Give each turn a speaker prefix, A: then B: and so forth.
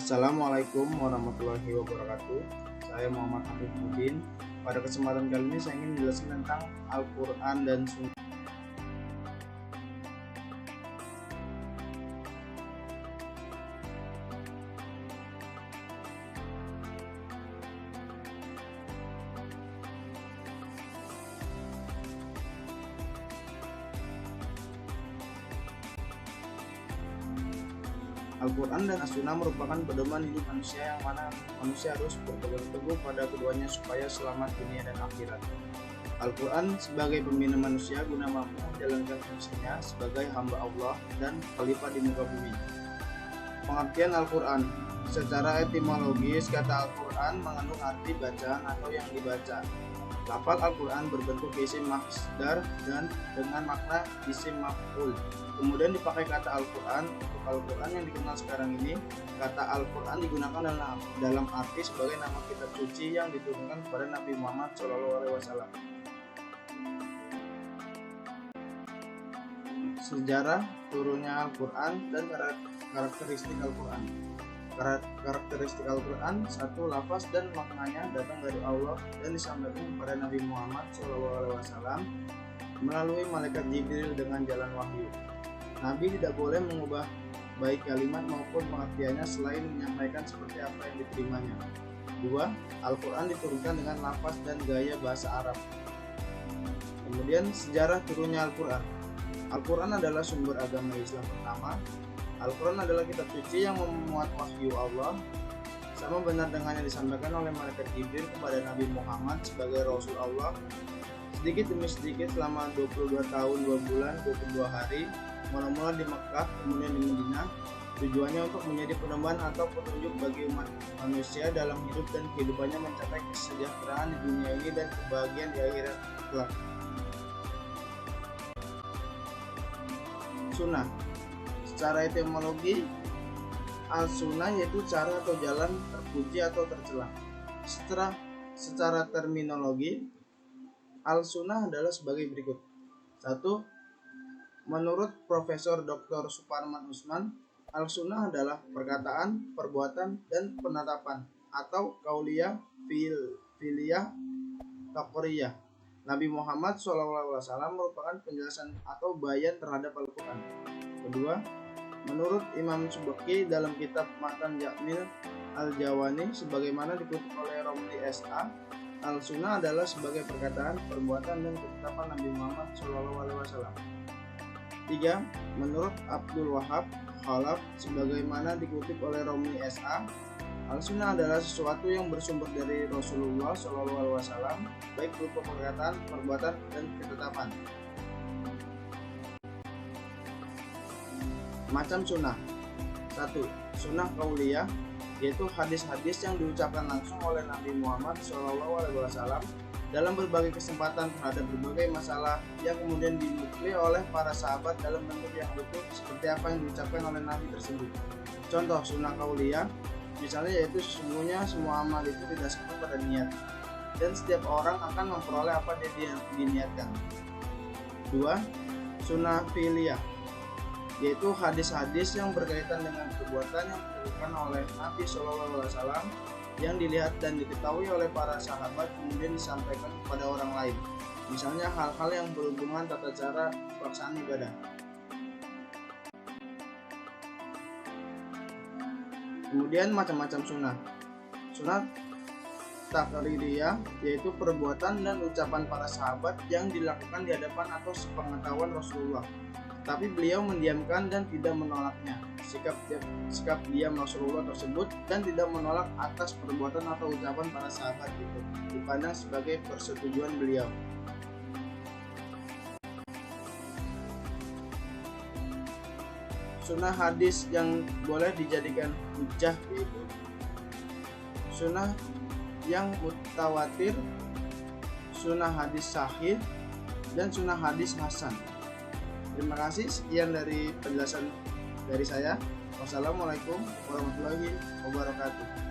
A: Assalamualaikum warahmatullahi wabarakatuh. Saya Muhammad Hafizuddin. Pada kesempatan kali ini saya ingin menjelaskan tentang Al-Quran dan Sunnah. Al-Quran dan As-Sunnah merupakan pedoman hidup manusia yang mana manusia harus berpegang teguh pada keduanya supaya selamat dunia dan akhirat. Al-Quran sebagai pembina manusia guna mampu menjalankan fungsinya sebagai hamba Allah dan khalifah di muka bumi. Pengertian Al-Quran. Secara etimologis, kata Al-Quran mengandung arti bacaan atau yang dibaca. Lafal Al-Quran berbentuk isim masdar dan dengan makna isim maf'ul. Kemudian dipakai kata Al-Quran. Untuk Al-Quran yang dikenal sekarang ini, kata Al-Quran digunakan dalam arti sebagai nama kitab suci yang diturunkan kepada Nabi Muhammad SAW. Sejarah turunnya Al-Quran dan karakteristik Al-Quran. Karakteristik Al-Quran: satu, lafaz dan maknanya datang dari Allah dan disampaikan kepada Nabi Muhammad SAW melalui malaikat Jibril dengan jalan wahyu. Nabi tidak boleh mengubah baik kalimat maupun pengertiannya selain menyampaikan seperti apa yang diterimanya. 2. Al-Quran diturunkan dengan lafaz dan gaya bahasa Arab. Kemudian sejarah turunnya Al-Quran. Al-Quran adalah sumber agama Islam pertama. Al-Quran adalah kitab suci yang memuat wahyu Allah, sama benar dengan yang disampaikan oleh malaikat Jibril kepada Nabi Muhammad sebagai Rasul Allah. Sedikit demi sedikit selama 22 tahun 2 bulan 22 hari, mula-mula di Mekah, kemudian di Madinah, tujuannya untuk menjadi pedoman atau petunjuk bagi umat manusia dalam hidup dan kehidupannya mencapai kesejahteraan di dunia ini dan kebahagiaan di akhirat kelak. Sunnah. Secara etimologi, Al-Sunnah yaitu cara atau jalan terpuji atau tercela. Secara terminologi, Al-Sunnah adalah sebagai berikut. 1. Menurut Profesor Dr. Suparman Usman, Al-Sunnah adalah perkataan, perbuatan, dan penetapan atau qauliyah, fi'liyah, taqririyah. Nabi Muhammad SAW merupakan penjelasan atau bayan terhadap Al-Quran. Kedua, menurut Imam Subaki dalam kitab Matan Jamil Al-Jawani sebagaimana dikutip oleh Romli S.A., Al-Sunnah adalah sebagai perkataan, perbuatan, dan ketetapan Nabi Muhammad SAW. 3. Menurut Abdul Wahab Khalaf sebagaimana dikutip oleh Romli S.A., Al-Sunnah adalah sesuatu yang bersumber dari Rasulullah SAW, baik berupa perkataan, perbuatan, dan ketetapan. Macam sunnah. 1. Sunnah qauliyah, yaitu hadis-hadis yang diucapkan langsung oleh Nabi Muhammad SAW dalam berbagai kesempatan terhadap berbagai masalah yang kemudian dinukil oleh para sahabat dalam bentuk yang betul seperti apa yang diucapkan oleh Nabi tersebut. Contoh sunnah qauliyah misalnya yaitu sesungguhnya semua amal itu didasarkan pada niat dan setiap orang akan memperoleh apa yang diniatkan. 2. Sunnah fi'liyah, yaitu hadis-hadis yang berkaitan dengan perbuatan yang dilakukan oleh Nabi SAW yang dilihat dan diketahui oleh para sahabat kemudian disampaikan kepada orang lain. Misalnya hal-hal yang berhubungan tata cara pelaksanaan ibadah. Kemudian macam-macam sunnah. Sunnah taqririyah, yaitu perbuatan dan ucapan para sahabat yang dilakukan di hadapan atau sepengetahuan Rasulullah, tapi beliau mendiamkan dan tidak menolaknya. Sikap diam Rasulullah tersebut dan tidak menolak atas perbuatan atau ucapan para sahabat itu dipandang sebagai persetujuan beliau. Sunnah hadis yang boleh dijadikan hujjah yaitu sunnah yang mutawatir, sunnah hadis sahih, dan sunnah hadis hasan. Terima kasih, sekian dari penjelasan dari saya. Wassalamualaikum warahmatullahi wabarakatuh.